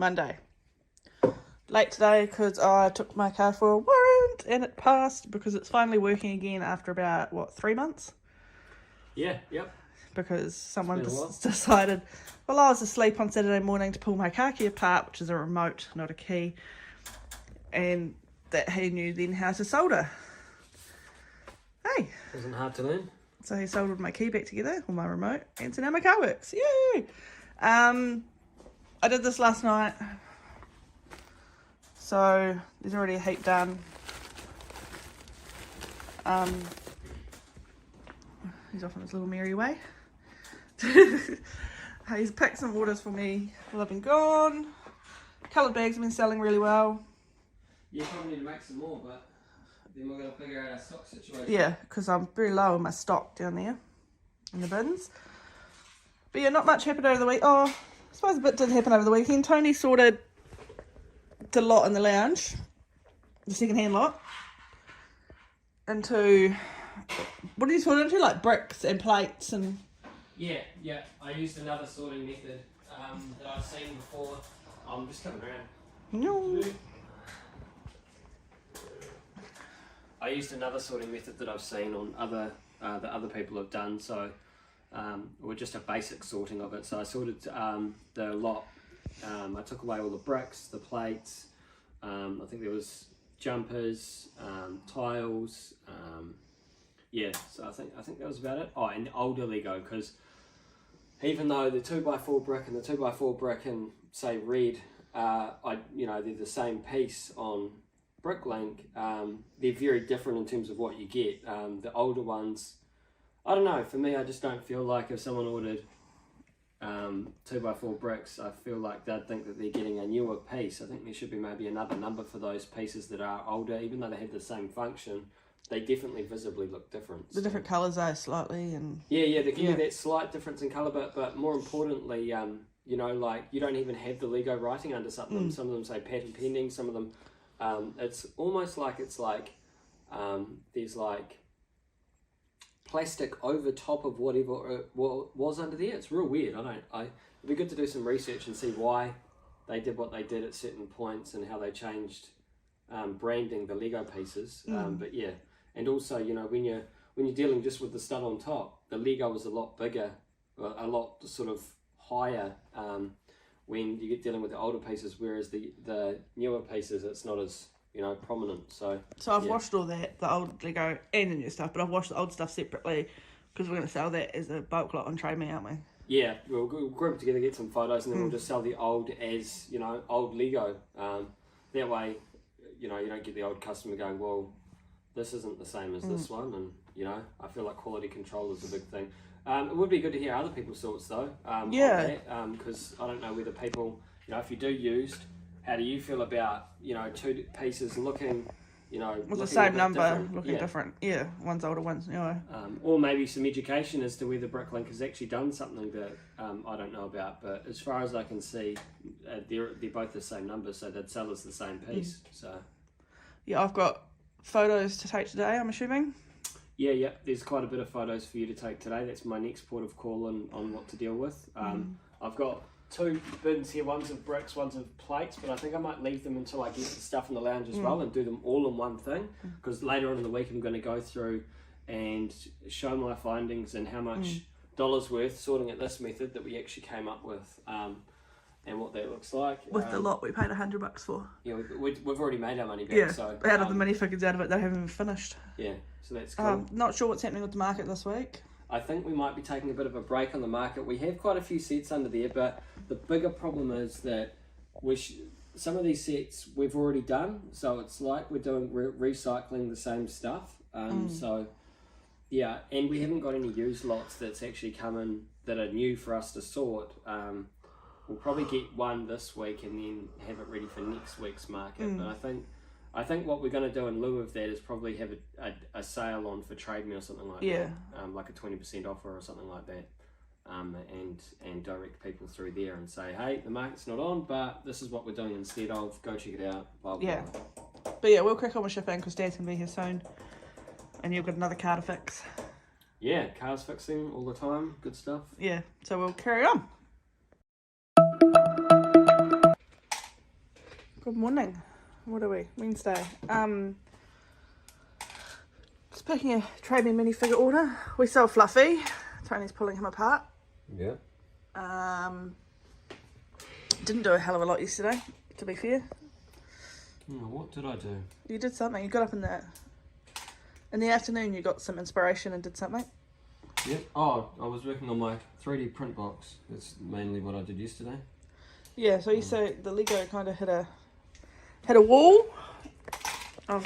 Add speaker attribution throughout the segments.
Speaker 1: Monday. Late today because I took my car for a warrant and it passed because it's finally working again after about, 3 months?
Speaker 2: Yeah, yep.
Speaker 1: Because someone decided, while I was asleep on Saturday morning, to pull my car key apart, which is a remote, not a key, and that he knew then how to solder. Hey.
Speaker 2: Wasn't hard to learn.
Speaker 1: So he soldered my key back together, or my remote, and so now my car works. Yay! I did this last night. So there's already a heap done. He's off on his little merry way. He's picked some orders for me while I've been gone. Coloured bags have been selling really well.
Speaker 2: You probably need to make some more, but then we're going to figure out our stock situation.
Speaker 1: Yeah, because I'm very low on my stock down there in the bins. But yeah, not much happened over the week. Oh, I suppose a bit did happen over the weekend. Tony sorted the lot in the lounge, the second-hand lot, into, what do you sort it into? Like bricks and plates and...
Speaker 2: Yeah. I used another sorting method that I've seen before. I'm just coming around.
Speaker 1: No.
Speaker 2: I used another sorting method that I've seen on that other people have done. So, or just a basic sorting of it. So I sorted the lot. I took away all the bricks, the plates. I think there was jumpers, tiles. Yeah, so I think that was about it. Oh, and the older Lego, because even though the 2x4 brick and the 2x4 brick and say red, they're the same piece on Bricklink. They're very different in terms of what you get. The older ones, I don't know. For me, I just don't feel like if someone ordered 2x4 bricks, I feel like they'd think that they're getting a newer piece. I think there should be maybe another number for those pieces that are older, even though they have the same function. They definitely visibly look different.
Speaker 1: The different colours are slightly and...
Speaker 2: Yeah, they give you that slight difference in colour, but more importantly, like you don't even have the Lego writing under some of them. Some of them say patent pending, some of them, it's almost like there's like plastic over top of whatever was under there. It's real weird. It'd be good to do some research and see why they did what they did at certain points and how they changed branding the Lego pieces. But yeah. And also, when you're dealing just with the stud on top, the Lego is a lot bigger, a lot sort of higher when you get dealing with the older pieces, whereas the newer pieces, it's not as prominent. So
Speaker 1: I've washed all that, the old Lego and the new stuff, but I've washed the old stuff separately because we're going to sell that as a bulk lot on Trade Me, aren't we?
Speaker 2: Yeah, we'll group it together, get some photos, and then we'll just sell the old as old Lego. That way, you don't get the old customer going, well, this isn't the same as this one, and I feel like quality control is a big thing. It would be good to hear other people's thoughts though. Because I don't know whether people, if you do used, how do you feel about two pieces looking,
Speaker 1: with the same number, looking different. Yeah, one's older, one's newer.
Speaker 2: Or maybe some education as to whether Bricklink has actually done something that I don't know about. But as far as I can see, they're both the same number, so they'd sell us the same piece. So
Speaker 1: yeah, I've got photos to take today, I'm assuming.
Speaker 2: Yeah, there's quite a bit of photos for you to take today. That's my next port of call on what to deal with. I've got 2 bins here, one's of bricks, one's of plates, but I think I might leave them until I get the stuff in the lounge as well and do them all in one thing, because later on in the week I'm going to go through and show my findings and how much dollars worth sorting at this method that we actually came up with. And what that looks like.
Speaker 1: With the lot we paid $100 for.
Speaker 2: Yeah, we've already made our money back.
Speaker 1: Yeah,
Speaker 2: so,
Speaker 1: out of the money figures out of it, they haven't even finished.
Speaker 2: Yeah, so that's cool.
Speaker 1: Not sure what's happening with the market this week.
Speaker 2: I think we might be taking a bit of a break on the market. We have quite a few sets under there, but the bigger problem is that some of these sets we've already done, so it's like we're doing recycling the same stuff. So yeah, and we haven't got any used lots that's actually come in that are new for us to sort. We'll probably get one this week and then have it ready for next week's market. But I think what we're going to do in lieu of that is probably have a sale on for Trade Me or something like that. Like a 20% offer or something like that. And direct people through there and say, hey, the market's not on, but this is what we're doing instead of, go check it out. Blah, blah,
Speaker 1: yeah.
Speaker 2: Blah.
Speaker 1: But yeah, we'll crack on with shipping because Dad's going to be here soon. And you've got another car to fix.
Speaker 2: Yeah, cars fixing all the time. Good stuff.
Speaker 1: Yeah, so we'll carry on. Good morning. What are we? Wednesday. Just picking a Trade Me minifigure order. We sell Fluffy. Tony's pulling him apart.
Speaker 2: Yeah.
Speaker 1: Didn't do a hell of a lot yesterday, to be fair.
Speaker 2: What did I do?
Speaker 1: You did something. You got up in the afternoon. You got some inspiration and did something.
Speaker 2: Yeah. Oh, I was working on my 3D print box. That's mainly what I did yesterday.
Speaker 1: Yeah. So you say the Lego kind of hit a wall of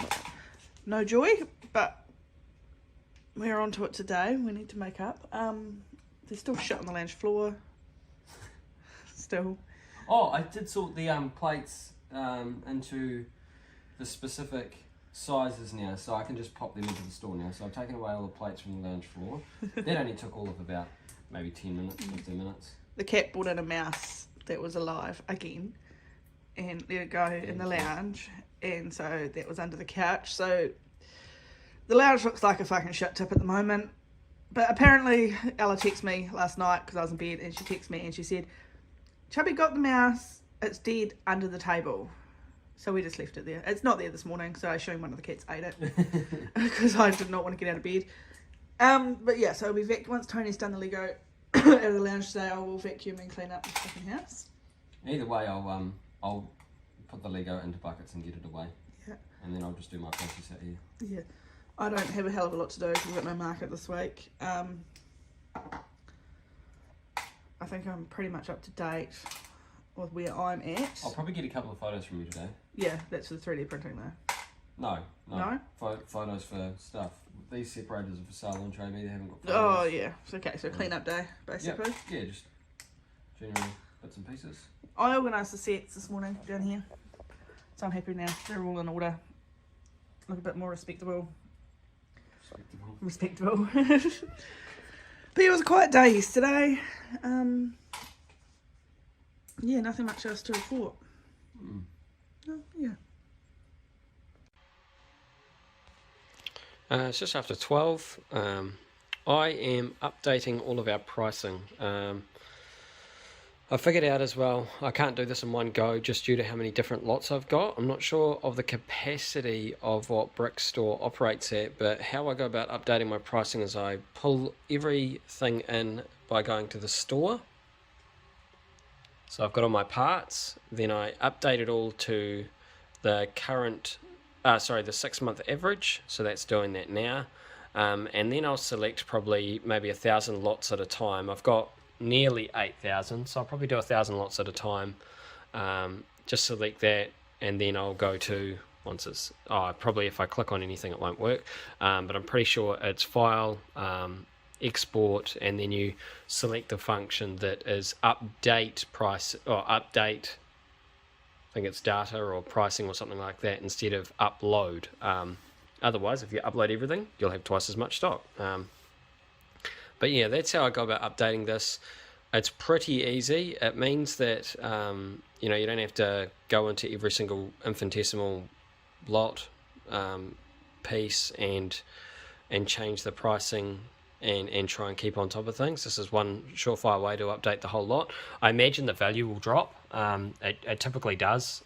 Speaker 1: no joy, but we're onto it today. We need to make up. There's still shit on the lounge floor. Still.
Speaker 2: Oh, I did sort the plates into the specific sizes now, so I can just pop them into the store now. So I've taken away all the plates from the lounge floor. That only took all of about maybe 10 minutes, 15 minutes.
Speaker 1: The cat brought in a mouse that was alive again and let it go in the lounge, and so that was under the couch. So the lounge looks like a fucking shit tip at the moment. But apparently Ella texted me last night because I was in bed, and she texted me and she said, Chubby got the mouse, it's dead under the table. So we just left it there. It's not there this morning, so I assume one of the cats ate it because I did not want to get out of bed. But yeah, so we'll be once Tony's done the Lego out of the lounge today, I will vacuum and clean up the fucking house.
Speaker 2: Either way, I'll put the Lego into buckets and get it away.
Speaker 1: Yeah.
Speaker 2: And then I'll just do my process out here.
Speaker 1: Yeah. I don't have a hell of a lot to do because we've got no market this week. I think I'm pretty much up to date with where I'm at.
Speaker 2: I'll probably get a couple of photos from you today.
Speaker 1: Yeah, that's for the 3D printing though.
Speaker 2: No? Photos for stuff. These separators are for sale on Trade Me, they haven't got photos.
Speaker 1: Oh yeah, okay, so clean up day basically.
Speaker 2: Yeah, just general bits and pieces.
Speaker 1: I organised the sets this morning down here, so I'm happy now. They're all in order. Look a bit more respectable. Respectable. But it was a quiet day yesterday. Yeah, nothing much else to report. Oh, yeah.
Speaker 3: It's just after 12. I am updating all of our pricing. I figured out as well, I can't do this in one go just due to how many different lots I've got. I'm not sure of the capacity of what Brickstore operates at, but how I go about updating my pricing is I pull everything in by going to the store. So I've got all my parts, then I update it all to the current, the 6-month average, so that's doing that now. And then I'll select probably maybe 1,000 lots at a time. I've got nearly 8,000, so I'll probably do 1,000 lots at a time. Just select that, and then I'll go to, once it's, probably if I click on anything it won't work, but I'm pretty sure it's file, export, and then you select the function that is update price, or update, I think it's data or pricing or something like that, instead of upload. Otherwise, if you upload everything, you'll have twice as much stock. But yeah, that's how I go about updating this. It's pretty easy. It means that you don't have to go into every single infinitesimal lot piece and change the pricing and try and keep on top of things. This is one surefire way to update the whole lot. I imagine the value will drop. It typically does.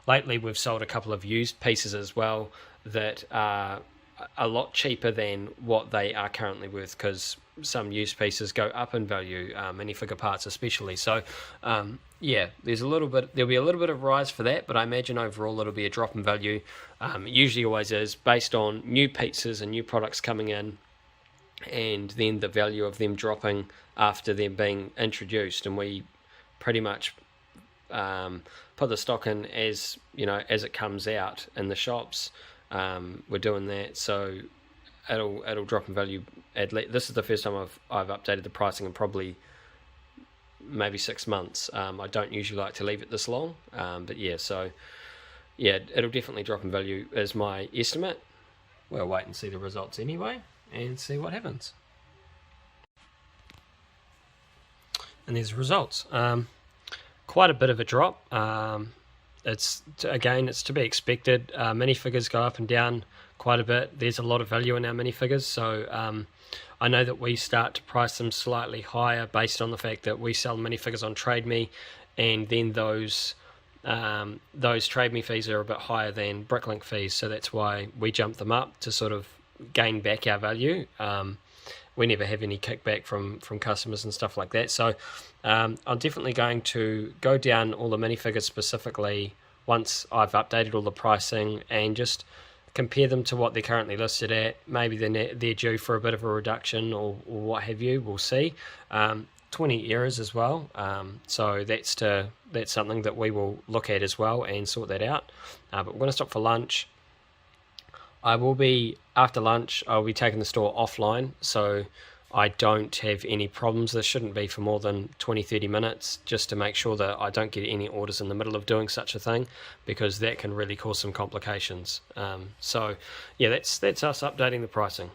Speaker 3: Lately, we've sold a couple of used pieces as well that are a lot cheaper than what they are currently worth, because some used pieces go up in value, minifigure parts especially. So yeah, there'll be a little bit of rise for that, but I imagine overall it'll be a drop in value. It usually always is, based on new pieces and new products coming in, and then the value of them dropping after them being introduced. And we pretty much put the stock in as it comes out in the shops. We're doing that, so it'll drop in value. This is the first time I've updated the pricing in probably maybe 6 months. I don't usually like to leave it this long, but yeah, so yeah, it'll definitely drop in value is my estimate. We'll wait and see the results anyway and see what happens. And there's the results. Quite a bit of a drop. It's to be expected. Minifigures go up and down quite a bit. There's a lot of value in our minifigures, so I know that we start to price them slightly higher based on the fact that we sell minifigures on Trade Me, and then those those Trade Me fees are a bit higher than Bricklink fees, so that's why we jump them up to sort of gain back our value. We never have any kickback from customers and stuff like that, so I'm definitely going to go down all the minifigures specifically once I've updated all the pricing and just compare them to what they're currently listed at. Maybe they're due for a bit of a reduction or what have you, we'll see. 20 errors as well, so that's something that we will look at as well and sort that out. But we're going to stop for lunch. After lunch I'll be taking the store offline, so I don't have any problems. This shouldn't be for more than 20-30 minutes, just to make sure that I don't get any orders in the middle of doing such a thing, because that can really cause some complications. So yeah, that's us updating the pricing.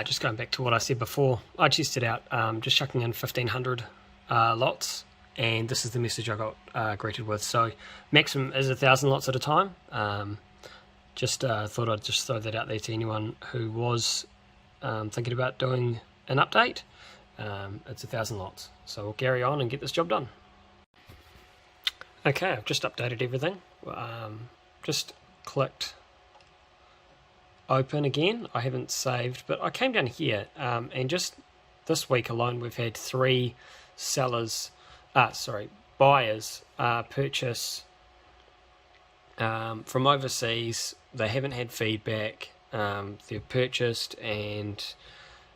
Speaker 3: Just going back to what I said before, I tested out just chucking in 1,500 lots, and this is the message I got greeted with. So maximum is 1,000 lots at a time. Just thought I'd just throw that out there to anyone who was thinking about doing an update. It's 1,000 lots, so we'll carry on and get this job done. Okay, I've just updated everything. Just clicked open again. I haven't saved, but I came down here and just this week alone we've had 3 buyers purchase from overseas. They haven't had feedback. They've purchased, and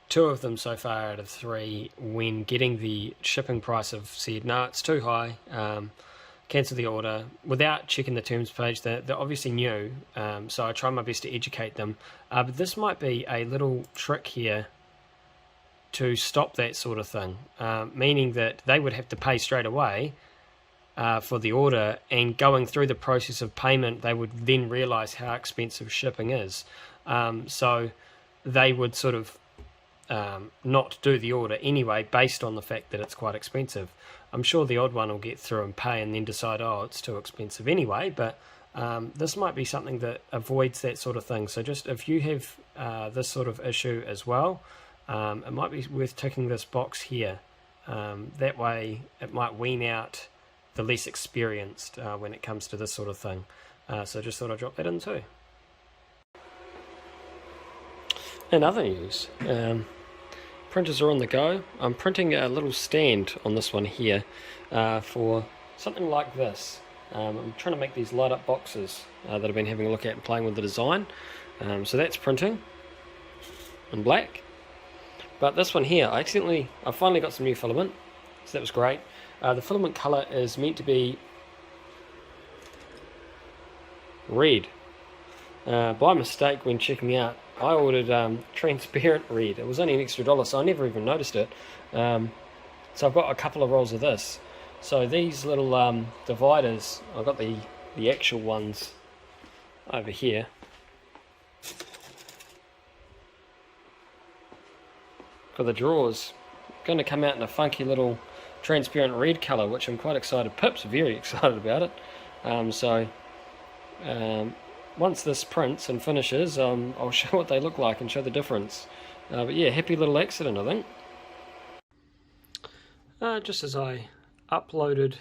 Speaker 3: 2 of them so far out of 3, when getting the shipping price, have said no, it's too high, cancel the order without checking the terms page. They're obviously new, so I try my best to educate them, but this might be a little trick here to stop that sort of thing, meaning that they would have to pay straight away for the order, and going through the process of payment they would then realise how expensive shipping is, so they would sort of not do the order anyway based on the fact that it's quite expensive. I'm sure the odd one will get through and pay and then decide, oh, it's too expensive anyway, but this might be something that avoids that sort of thing. So just if you have this sort of issue as well, it might be worth ticking this box here. That way it might wean out the less experienced when it comes to this sort of thing. So just thought I'd drop that in too. In other news, printers are on the go. I'm printing a little stand on this one here for something like this. I'm trying to make these light up boxes that I've been having a look at and playing with the design. So that's printing in black. But this one here, I finally got some new filament, so that was great. The filament colour is meant to be red. By mistake, when checking out, I ordered transparent red. It was only an extra $1, so I never even noticed it. So I've got a couple of rolls of this. So these little dividers, I've got the actual ones over here. For the drawers, going to come out in a funky little transparent red colour, which I'm quite excited. Pip's very excited about it. Once this prints and finishes, I'll show what they look like and show the difference. But yeah, happy little accident, I think. Just as I uploaded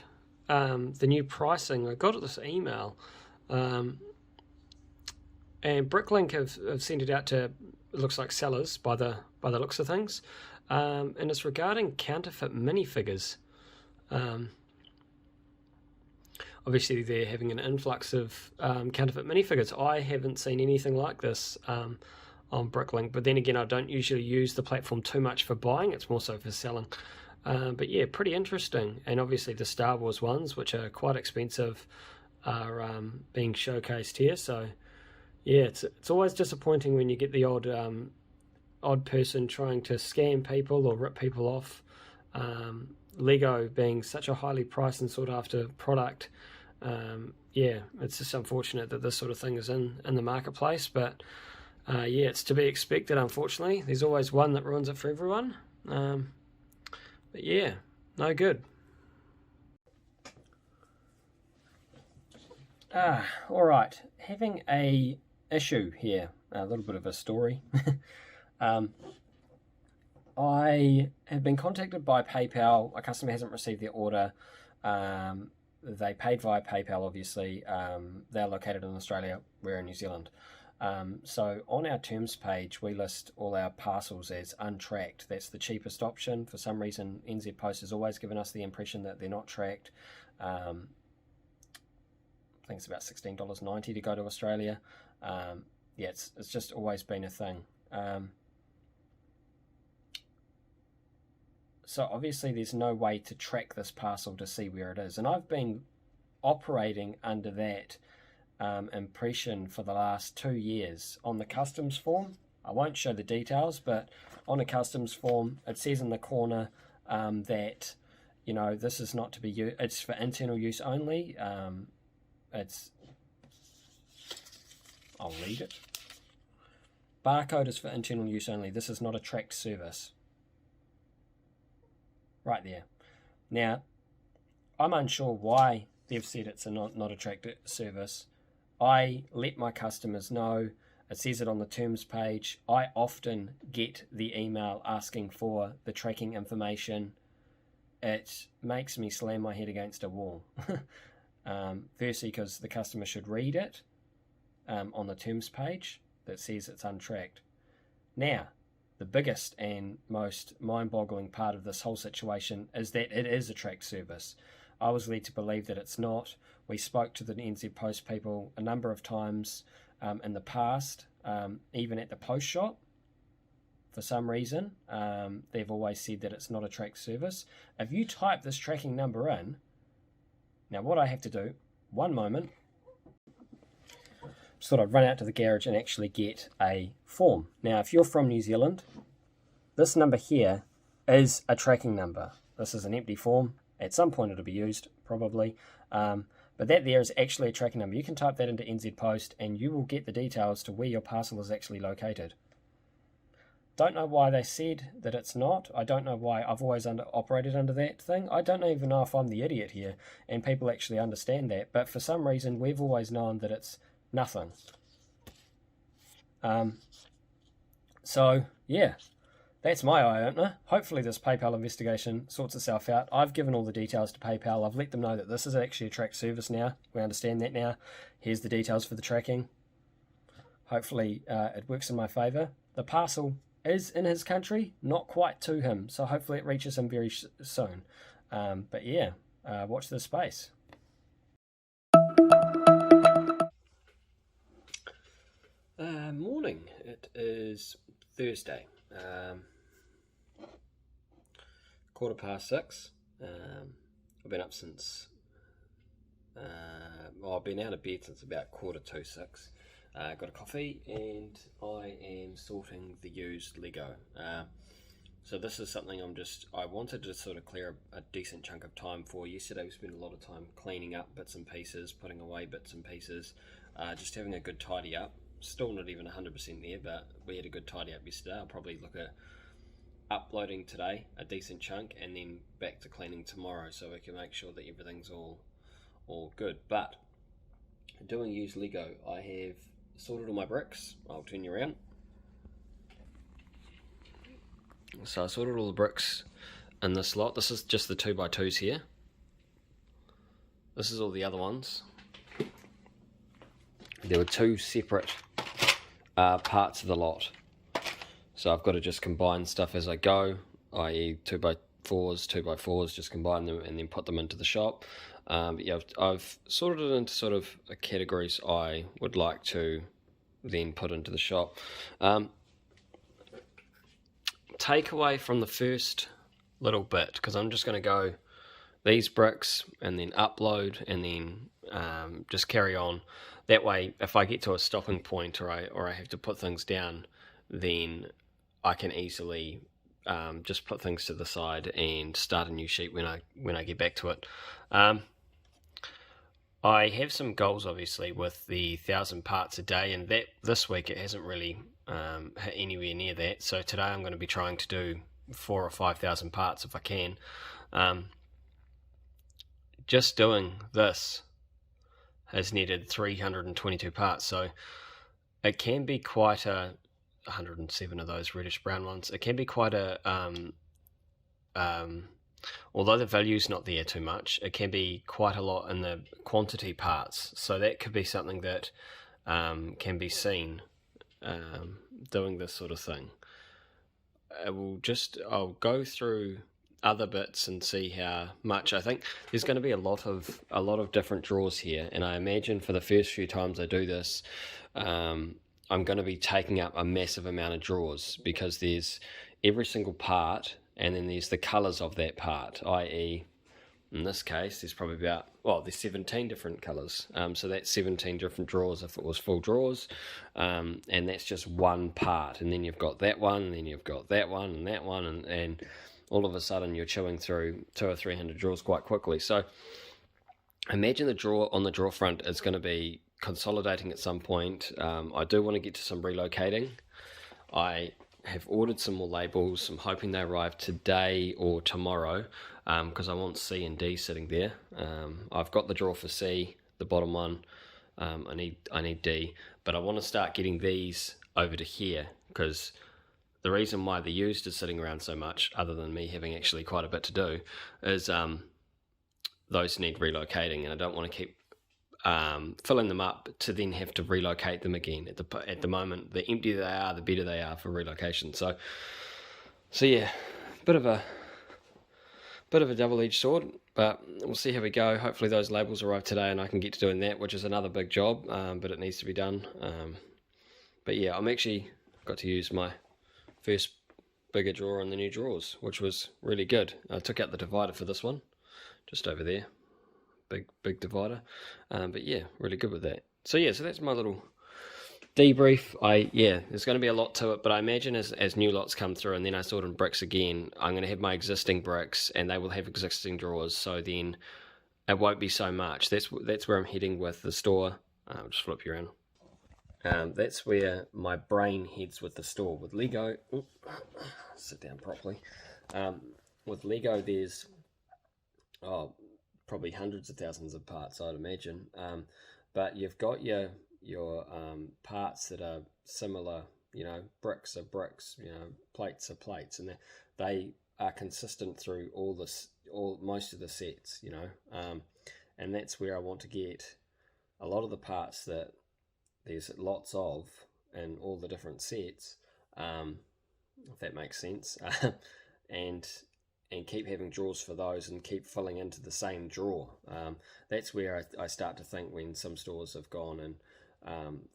Speaker 3: the new pricing, I got this email, and Bricklink have sent it out to, it looks like, sellers by the looks of things, and it's regarding counterfeit minifigures. Obviously they're having an influx of counterfeit minifigures. I haven't seen anything like this on Bricklink, but then again, I don't usually use the platform too much for buying, it's more so for selling. But yeah, pretty interesting. And obviously the Star Wars ones, which are quite expensive, are being showcased here. So yeah, it's always disappointing when you get the odd person trying to scam people or rip people off. Lego being such a highly priced and sought after product, yeah, it's just unfortunate that this sort of thing is in the marketplace, but yeah, it's to be expected, unfortunately. There's always one that ruins it for everyone. But yeah, no good. Alright, having a issue here, a little bit of a story. I have been contacted by PayPal. A customer hasn't received their order. They paid via PayPal, obviously. They're located in Australia, we're in New Zealand. So on our terms page, we list all our parcels as untracked. That's the cheapest option. For some reason, NZ Post has always given us the impression that they're not tracked. I think it's about $16.90 to go to Australia. Yeah, it's just always been a thing. So obviously there's no way to track this parcel to see where it is. And I've been operating under that impression for the last 2 years. On the customs form, I won't show the details, but on a customs form, it says in the corner that, you know, this is not to be used, it's for internal use only. I'll read it. Barcode is for internal use only. This is not a tracked service. Right there. Now, I'm unsure why they've said it's not a tracked service. I let my customers know. It says it on the terms page. I often get the email asking for the tracking information. It makes me slam my head against a wall. Firstly, because the customer should read it on the terms page that says it's untracked. Now, the biggest and most mind-boggling part of this whole situation is that it is a tracked service. I was led to believe that it's not. We spoke to the NZ Post people a number of times in the past, even at the post shop. For some reason, they've always said that it's not a tracked service. If you type this tracking number in, now what I have to do, one moment, just thought I'd run out to the garage and actually get a form. Now, if you're from New Zealand, this number here is a tracking number. This is an empty form. At some point it'll be used, probably. But that there is actually a tracking number. You can type that into NZ Post and you will get the details to where your parcel is actually located. Don't know why they said that it's not. I don't know why. I've always operated under that thing. I don't even know if I'm the idiot here and people actually understand that. But for some reason, we've always known that it's nothing. So, yeah. That's my eye-opener. Hopefully this PayPal investigation sorts itself out. I've given all the details to PayPal. I've let them know that this is actually a tracked service now. We understand that now. Here's the details for the tracking. Hopefully it works in my favour. The parcel is in his country, not quite to him. So hopefully it reaches him very soon. But yeah, watch this space. Morning. It is Thursday. 6:15. I've been up since I've been out of bed since about 6:45. Got a coffee and I am sorting the used Lego. So this is something I wanted to sort of clear a decent chunk of time for. Yesterday we spent a lot of time cleaning up bits and pieces, putting away bits and pieces, just having a good tidy up. Still not even 100% there, but we had a good tidy up yesterday. I'll probably look at uploading today a decent chunk and then back to cleaning tomorrow so we can make sure that everything's all good. But doing used Lego, I have sorted all my bricks. I'll turn you around. So I sorted all the bricks in this lot. This is just the 2x2s here. This is all the other ones. There were two separate parts of the lot. So I've got to just combine stuff as I go, i.e. 2x4s, 2x4s, just combine them and then put them into the shop. But yeah, I've sorted it into sort of categories I would like to then put into the shop. Takeaway from the first little bit, because I'm just going to go these bricks and then upload and then just carry on. That way, if I get to a stopping point or I have to put things down, then I can easily just put things to the side and start a new sheet when I get back to it. I have some goals obviously with the 1,000 parts a day, and that this week it hasn't really hit anywhere near that. So today I'm going to be trying to do 4,000 or 5,000 parts if I can. Just doing this has needed 322 parts, so it can be quite a 107 of those reddish brown ones. It can be quite a although the value's not there too much, it can be quite a lot in the quantity parts. So that could be something that can be seen doing this sort of thing. I'll go through other bits and see how much. I think there's going to be a lot of different drawers here, and I imagine for the first few times I do this, I'm going to be taking up a massive amount of drawers, because there's every single part, and then there's the colours of that part, i.e. in this case there's probably there's 17 different colours, so that's 17 different drawers if it was full drawers, and that's just one part, and then you've got that one, and then you've got that one and that one, and all of a sudden you're chewing through 200 or 300 drawers quite quickly. So imagine the drawer on the drawer front is going to be consolidating at some point. I do want to get to some relocating. I have ordered some more labels. I'm hoping they arrive today or tomorrow, because I want C and D sitting there. I've got the drawer for C, the bottom one. I need D, but I want to start getting these over to here, because the reason why the used is sitting around so much, other than me having actually quite a bit to do, is those need relocating, and I don't want to keep filling them up to then have to relocate them again. At the moment, the emptier they are, the better they are for relocation. So yeah, bit of a double-edged sword, but we'll see how we go. Hopefully those labels arrive today and I can get to doing that, which is another big job, but it needs to be done. But yeah, I'm actually got to use my first bigger drawer in the new drawers, which was really good. I took out the divider for this one, just over there, big divider, but yeah, really good with that. So yeah, so that's my little debrief. There's going to be a lot to it, but I imagine as new lots come through and then I sort in bricks again, I'm going to have my existing bricks and they will have existing drawers, so then it won't be so much. That's where I'm heading with the store. I'll just flip you around. That's where my brain heads with the store. With Lego, sit down properly. With Lego, there's probably hundreds of thousands of parts, I'd imagine. But you've got your parts that are similar. Bricks are bricks. Plates are plates, and they are consistent through most of the sets. And that's where I want to get a lot of the parts that there's lots of in all the different sets, if that makes sense, and keep having drawers for those and keep filling into the same drawer. That's where I start to think when some stores have gone and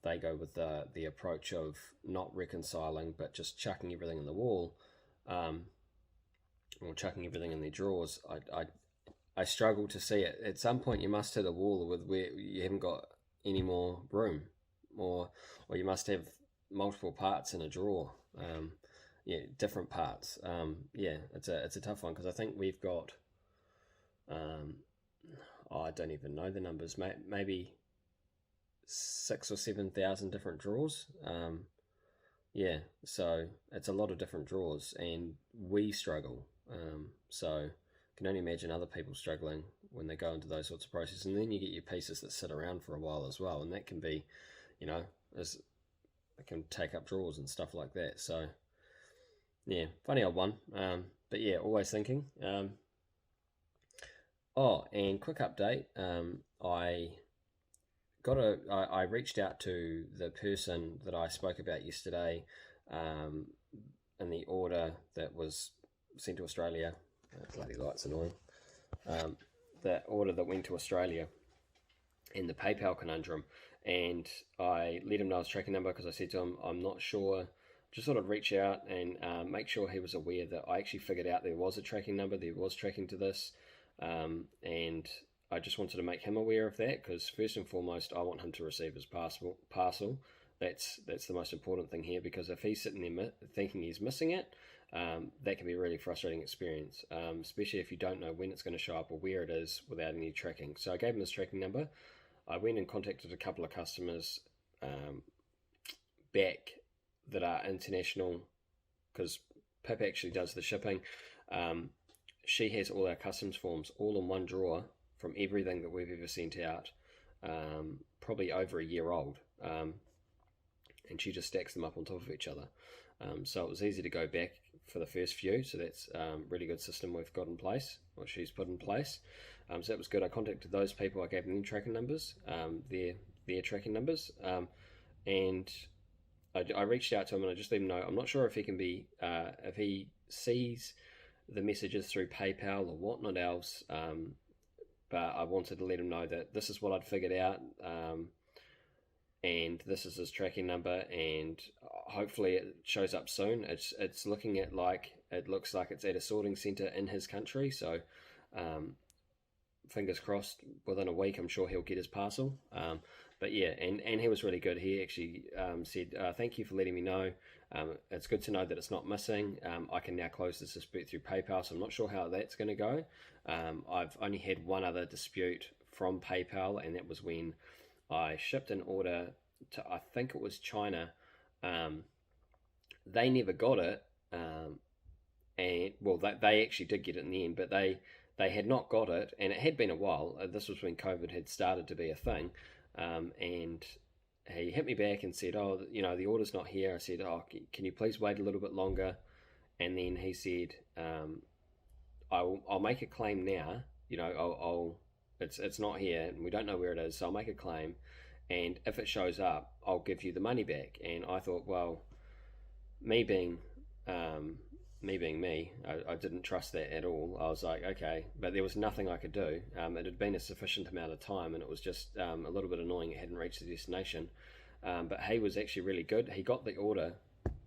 Speaker 3: they go with the approach of not reconciling but just chucking everything in the wall, or chucking everything in their drawers. I struggle to see it. At some point you must hit a wall with where you haven't got any more room, or you must have multiple parts in a drawer. Different parts. It's a tough one, because I think we've got I don't even know the numbers, maybe 6,000 or 7,000 different drawers. So it's a lot of different drawers, and we struggle. So I can only imagine other people struggling when they go into those sorts of processes. And then you get your pieces that sit around for a while as well, and that can be, it can take up drawers and stuff like that. So yeah, funny old one. But yeah, always thinking. And quick update. I reached out to the person that I spoke about yesterday, in the order that was sent to Australia. Bloody light's annoying. The order that went to Australia, and the PayPal conundrum. And I let him know his tracking number, because I said to him, I'm not sure. Just sort of reach out and make sure he was aware that I actually figured out there was a tracking number, there was tracking to this, and I just wanted to make him aware of that, because first and foremost, I want him to receive his parcel. That's the most important thing here, because if he's sitting there thinking he's missing it, that can be a really frustrating experience, especially if you don't know when it's going to show up or where it is without any tracking. So I gave him his tracking number. I went and contacted a couple of customers back that are international, because Pip actually does the shipping. She has all our customs forms all in one drawer from everything that we've ever sent out, probably over a year old. and she just stacks them up on top of each other. So it was easy to go back for the first few. So that's really good system we've got in place, or she's put in place. So that was good. I contacted those people. I gave them tracking numbers, their tracking numbers, and I reached out to him and I just let him know I'm not sure if he can be if he sees the messages through PayPal or whatnot else, but I wanted to let him know that this is what I'd figured out, and this is his tracking number, and hopefully it shows up soon. It's looking at like it looks like it's at a sorting center in his country, so fingers crossed within a week I'm sure he'll get his parcel. But yeah, and he was really good. He actually said, thank you for letting me know. It's good to know that it's not missing. I can now close this dispute through PayPal, so I'm not sure how that's going to go. I've only had one other dispute from PayPal, and that was when I shipped an order to, I think it was China. They never got it, and well, they actually did get it in the end, but they had not got it, and it had been a while. This was when COVID had started to be a thing. And he hit me back and said, oh, you know, the order's not here. I said, oh, can you please wait a little bit longer? And then he said, I'll make a claim now. You know, it's not here and we don't know where it is, so I'll make a claim. And if it shows up, I'll give you the money back. And I thought, well, me being me, I didn't trust that at all. I was like, okay, but there was nothing I could do. It had been a sufficient amount of time, and it was just a little bit annoying it hadn't reached the destination. But he was actually really good. He got the order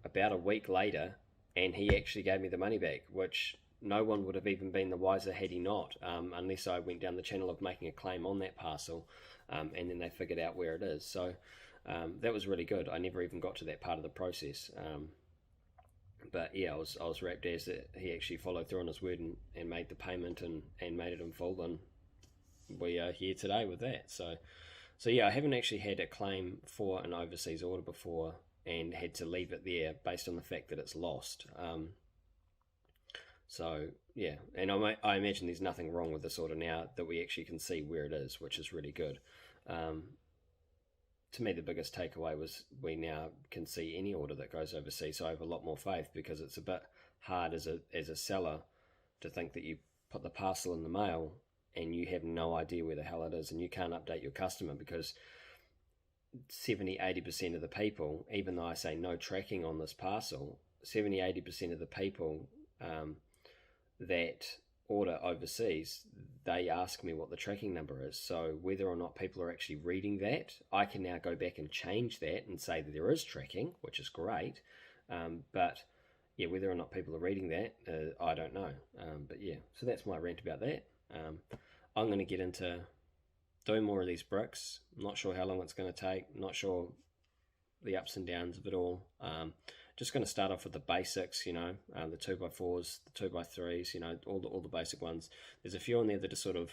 Speaker 3: about a week later, and he actually gave me the money back, which no one would have even been the wiser had he not, unless I went down the channel of making a claim on that parcel, and then they figured out where it is. So that was really good. I never even got to that part of the process. But yeah, I was rapt as that he actually followed through on his word and made the payment and made it in full, and we are here today with that. So yeah, I haven't actually had a claim for an overseas order before and had to leave it there based on the fact that it's lost. So yeah, and I imagine there's nothing wrong with this order now that we actually can see where it is, which is really good. To me, the biggest takeaway was we now can see any order that goes overseas, so I have a lot more faith, because it's a bit hard as a seller to think that you put the parcel in the mail and you have no idea where the hell it is, and you can't update your customer, because 70-80% of the people, even though I say no tracking on this parcel, 70-80% of the people that order overseas, they ask me what the tracking number is. So whether or not people are actually reading that, I can now go back and change that and say that there is tracking, which is great. But yeah, whether or not people are reading that, I don't know. But yeah, so that's my rant about that. I'm going to get into doing more of these bricks. I'm not sure how long it's going to take. Not sure the ups and downs of it all. Just going to start off with the basics, you know, the 2x4s, the 2x3s, you know, all the basic ones. There's a few in there that are sort of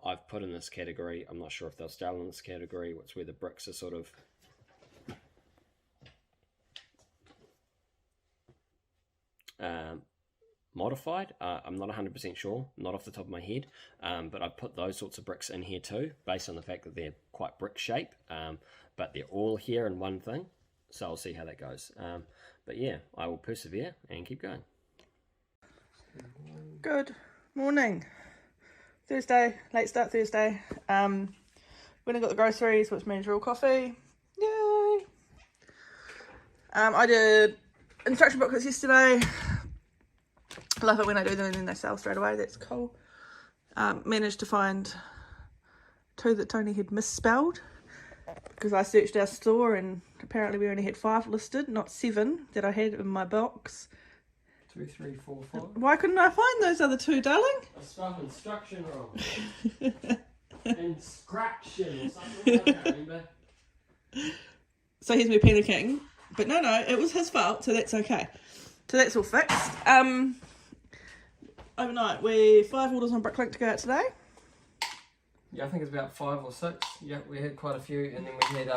Speaker 3: I've put in this category. I'm not sure if they'll stay in this category. It's where the bricks are sort of modified. I'm not 100% sure, not off the top of my head, but I've put those sorts of bricks in here too, based on the fact that they're quite brick shape, but they're all here in one thing. So I'll see how that goes. But yeah, I will persevere and keep going.
Speaker 1: Good morning. Thursday, late start Thursday. When I got the groceries, which means real coffee. Yay! I did instruction booklets yesterday. I love it when I do them and then they sell straight away. That's cool. Managed to find 2 that Tony had misspelled, because I searched our store and apparently we only had 5 listed, not 7 that I had in my box.
Speaker 2: 2, 3, 4, 5.
Speaker 1: Why couldn't I find those other 2, darling?
Speaker 2: I spelled instruction wrong. Instruction or something, I can't remember.
Speaker 1: So here's me panicking. But no, it was his fault, so that's okay. So that's all fixed. Overnight, 5 orders on Bricklink to go out today.
Speaker 2: Yeah, I think it's about 5 or 6. Yeah, we had quite a few, and then we had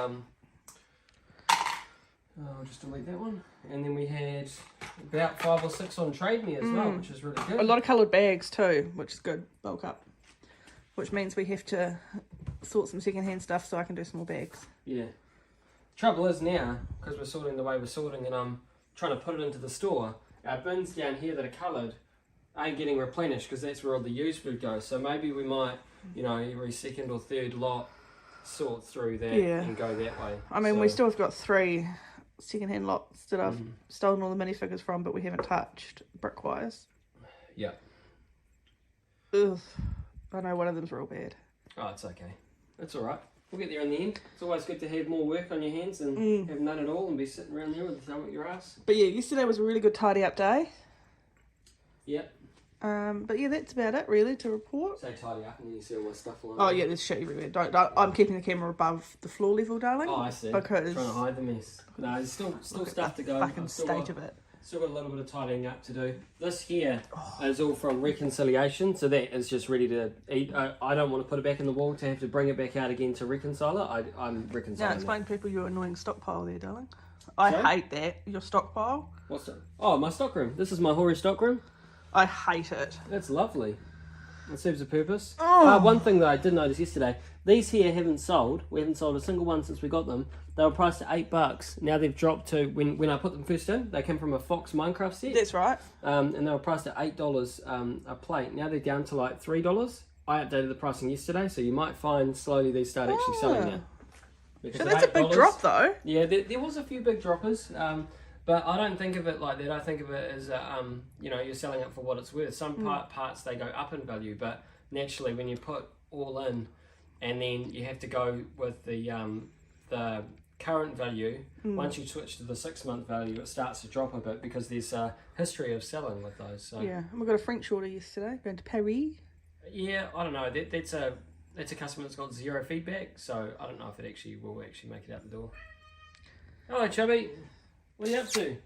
Speaker 2: I'll just delete that one. And then we had about 5 or 6 on Trade Me as well, which is really good.
Speaker 1: A lot of coloured bags too, which is good. Bulk up. Which means we have to sort some second-hand stuff so I can do some more bags.
Speaker 2: Yeah. Trouble is now, because we're sorting the way we're sorting and I'm trying to put it into the store, our bins down here that are coloured ain't getting replenished because that's where all the used food goes. So maybe we might, you know, every second or third lot sort through that and go that way.
Speaker 1: I mean, we still have got 3 second-hand lots that I've stolen all the minifigures from, but we haven't touched brick-wise.
Speaker 2: Yeah.
Speaker 1: Ugh. I know one of them's real bad.
Speaker 2: Oh, it's okay. It's alright. We'll get there in the end. It's always good to have more work on your hands than have none at all and be sitting around there with the thumb at your ass.
Speaker 1: But yeah, yesterday was a really good tidy-up day.
Speaker 2: Yep.
Speaker 1: But yeah, that's about it really to report.
Speaker 2: Say tidy up and then you see all my stuff along.
Speaker 1: Oh yeah, there's shit everywhere. Don't, I'm keeping the camera above the floor level, darling.
Speaker 2: Oh, I see.
Speaker 1: Because
Speaker 2: trying to hide the mess. No, there's still stuff to go.
Speaker 1: Fucking state of it.
Speaker 2: Still got a little bit of tidying up to do. This here is all from reconciliation, so that is just ready to eat. I don't want to put it back in the wall to have to bring it back out again to reconcile it. I'm reconciling.
Speaker 1: Now explain to people your annoying stockpile there, darling. I hate that, your stockpile.
Speaker 2: What's that? Oh, my stockroom. This is my hoary stockroom.
Speaker 1: I hate it.
Speaker 2: That's lovely. It serves a purpose.
Speaker 1: Oh.
Speaker 2: One thing that I did notice yesterday, these here haven't sold. We haven't sold a single one since we got them. They were priced at $8. Now they've dropped to, when I put them first in, they came from a Fox Minecraft set.
Speaker 1: That's right.
Speaker 2: And they were priced at $8 a plate. Now they're down to like $3. I updated the pricing yesterday, so you might find slowly these start actually selling now.
Speaker 1: So that's a big drop though.
Speaker 2: Yeah, there was a few big droppers. But I don't think of it like that. I think of it as, you know, you're selling it for what it's worth. Some parts, they go up in value, but naturally when you put all in and then you have to go with the current value, once you switch to the 6-month value, it starts to drop a bit because there's a history of selling with those. So.
Speaker 1: Yeah, and we got a French order yesterday, going to Paris.
Speaker 2: Yeah, I don't know. That's a customer that's got 0 feedback, so I don't know if it actually will actually make it out the door. Hello, Chubby. What are you up to?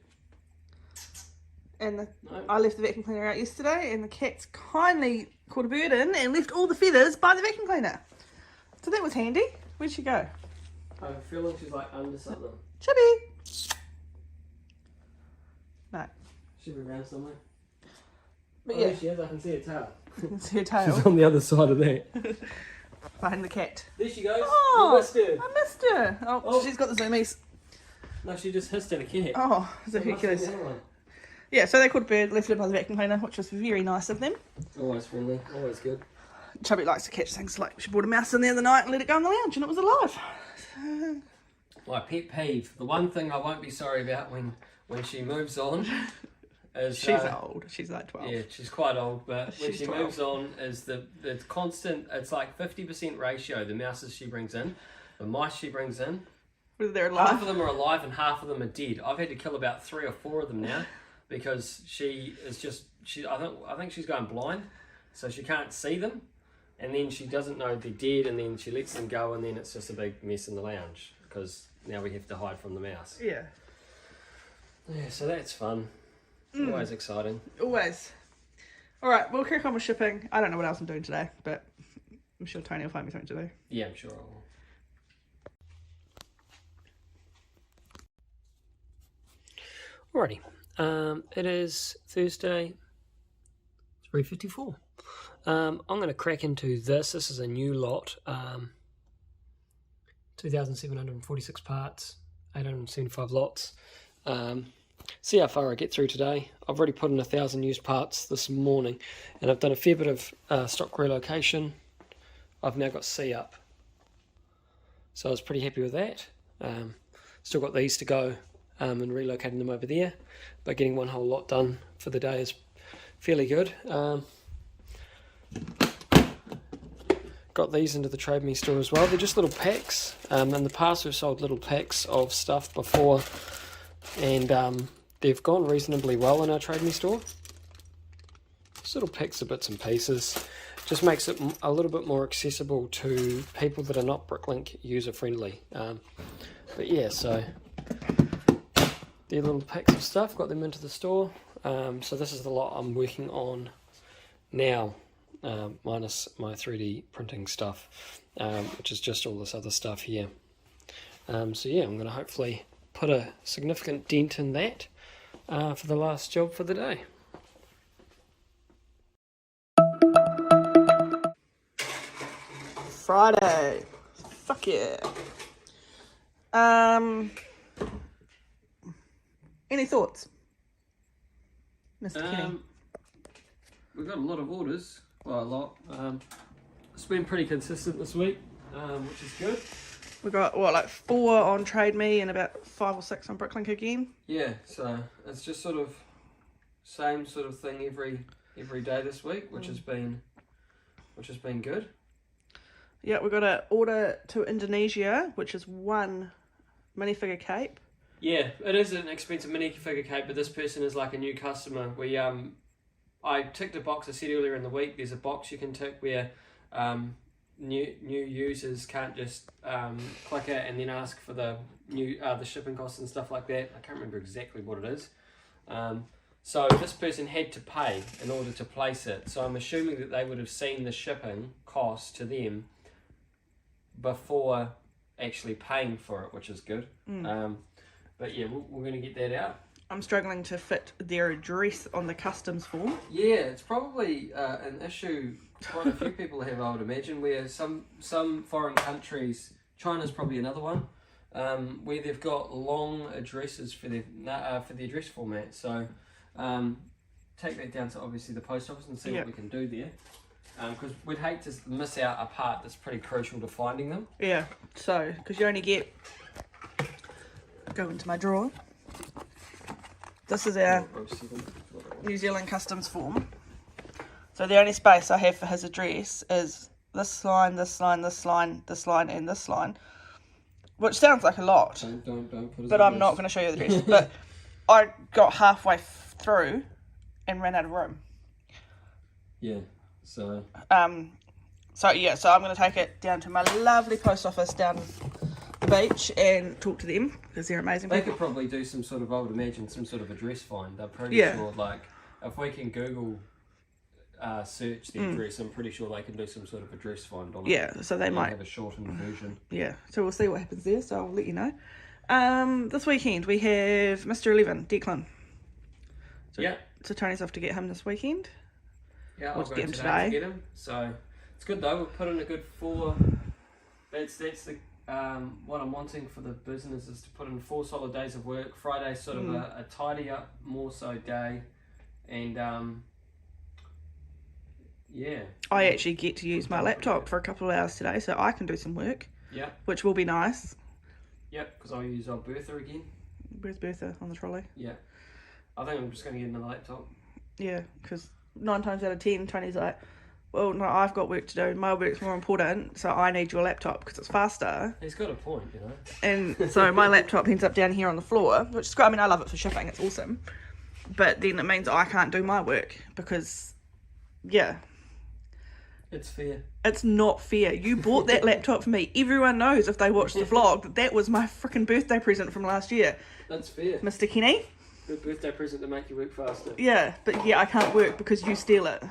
Speaker 1: And I left the vacuum cleaner out yesterday, and the cat's kindly caught a bird in and left all the feathers by the vacuum cleaner. So that was handy. Where'd she go?
Speaker 2: I have a feeling she's like under something.
Speaker 1: Chubby! No.
Speaker 2: She'll be around somewhere.
Speaker 1: But
Speaker 2: There
Speaker 1: yeah,
Speaker 2: she is. I can see her tail.
Speaker 1: it's her tail
Speaker 2: She's on the other side of that.
Speaker 1: behind the cat.
Speaker 2: There she goes.
Speaker 1: Oh,
Speaker 2: You missed her.
Speaker 1: I missed her. Oh, she's got the zoomies.
Speaker 2: No, she just hissed at a cat.
Speaker 1: Oh, it's a Hercules. Yeah, so they caught a bird, left it by the vacuum cleaner, which was very nice of them.
Speaker 2: Always friendly. Always good.
Speaker 1: Chubby likes to catch things like she brought a mouse in the other night and let it go in the lounge and it was alive.
Speaker 2: My pet peeve. The one thing I won't be sorry about when she moves on is...
Speaker 1: She's old. She's like 12.
Speaker 2: Yeah, she's quite old, but when
Speaker 1: She's
Speaker 2: she
Speaker 1: 12.
Speaker 2: moves on is the constant, it's like 50% ratio, the mouses she brings in, the mice she brings in.
Speaker 1: Whether they're alive.
Speaker 2: Half of them are alive and half of them are dead. I've had to kill about 3 or 4 of them now because she is just, I think she's going blind, so she can't see them, and then she doesn't know they're dead, and then she lets them go, and then it's just a big mess in the lounge because now we have to hide from the mouse.
Speaker 1: Yeah.
Speaker 2: Yeah, so that's fun. Always exciting.
Speaker 1: Always. Alright, we'll crack on with shipping. I don't know what else I'm doing today, but I'm sure Tony will find me something to do.
Speaker 2: Yeah, I'm sure I will. Alrighty, it is Thursday, 3:54. I'm going to crack into this. This is a new lot, 2,746 parts, 875 lots. See how far I get through today. I've already put in 1,000 used parts this morning, and I've done a fair bit of stock relocation. I've now got C up, so I was pretty happy with that. Still got these to go. And relocating them over there, but getting one whole lot done for the day is fairly good. Got these into the Trade Me store as well. They're just little packs. In the past we've sold little packs of stuff before, and they've gone reasonably well in our Trade Me store. Just little packs of bits and pieces. Just makes it a little bit more accessible to people that are not Bricklink user friendly. But yeah, so they're little packs of stuff, got them into the store. So this is the lot I'm working on now, minus my 3D printing stuff, which is just all this other stuff here. So yeah, I'm going to hopefully put a significant dent in that for the last job for the day.
Speaker 1: Friday. Fuck yeah. Any thoughts, Mr. Kenny?
Speaker 2: We've got a lot of orders. Well, a lot. It's been pretty consistent this week, which is good.
Speaker 1: We got what, like 4 on Trade Me and about 5 or 6 on Bricklink again.
Speaker 2: Yeah, so it's just sort of same sort of thing every day this week, which has been good.
Speaker 1: Yeah, we got an order to Indonesia, which is 1 minifigure cape.
Speaker 2: Yeah, it is an expensive minifigure cape, but this person is like a new customer. I ticked a box. I said earlier in the week, there's a box you can tick where new users can't just click it and then ask for the shipping costs and stuff like that. I can't remember exactly what it is. So this person had to pay in order to place it. So I'm assuming that they would have seen the shipping cost to them before actually paying for it, which is good. But yeah, we're going to get that out.
Speaker 1: I'm struggling to fit their address on the customs form.
Speaker 2: Yeah, it's probably an issue quite a few people have, I would imagine, where some foreign countries, China's probably another one, where they've got long addresses for the address format. So take that down to obviously the post office and see what we can do there. Because we'd hate to miss out a part that's pretty crucial to finding them.
Speaker 1: Yeah, so, because you only get, go into my drawer. This is our New Zealand customs form. So the only space I have for his address is this line, this line, this line, this line, and this line. Which sounds like a lot.
Speaker 2: Don't put his
Speaker 1: but I'm not going to show you the address. But I got halfway through and ran out of room.
Speaker 2: Yeah, so...
Speaker 1: So I'm going to take it down to my lovely post office down the beach and talk to them because they're amazing
Speaker 2: They
Speaker 1: people.
Speaker 2: could probably do some sort of, I would imagine, some sort of address find. They're pretty sure, like, if we can Google search the address, I'm pretty sure they can do some sort of address find on it.
Speaker 1: Yeah, so they might
Speaker 2: have a shortened version.
Speaker 1: Yeah, so we'll see what happens there, so I'll let you know. This weekend we have Mr. 11, Declan. So Tony's off to get him this weekend.
Speaker 2: Yeah,
Speaker 1: We'll
Speaker 2: I'll go
Speaker 1: get him
Speaker 2: today to get him. So it's good though. We've put in a good 4. That's the what I'm wanting for the business is to put in 4 solid days of work. Friday's sort of a tidy up more so day, and
Speaker 1: I actually get to use my laptop for a couple of hours today, so I can do some work.
Speaker 2: Yeah.
Speaker 1: Which will be nice.
Speaker 2: Yep, because I'll use old Bertha again.
Speaker 1: Where's Bertha on the trolley?
Speaker 2: Yeah. I think I'm just going to get another laptop.
Speaker 1: Yeah, because 9 times out of 10, Tony's like, well, no, I've got work to do. My work's more important, so I need your laptop because it's faster.
Speaker 2: He's got a point, you know.
Speaker 1: And so my laptop ends up down here on the floor, which is great. I mean, I love it for shipping. It's awesome. But then it means I can't do my work because,
Speaker 2: It's fair.
Speaker 1: It's not fair. You bought that laptop for me. Everyone knows if they watch the vlog that was my freaking birthday present from last year.
Speaker 2: That's fair.
Speaker 1: Mr. Kenny.
Speaker 2: Good birthday present to make you work faster.
Speaker 1: Yeah, but I can't work because you steal it.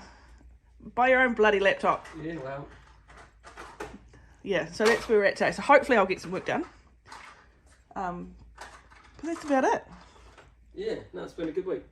Speaker 1: Buy your own bloody laptop.
Speaker 2: Yeah, well.
Speaker 1: Yeah, so that's where we're at today. So hopefully I'll get some work done. But that's about it.
Speaker 2: Yeah, no, it's been a good week.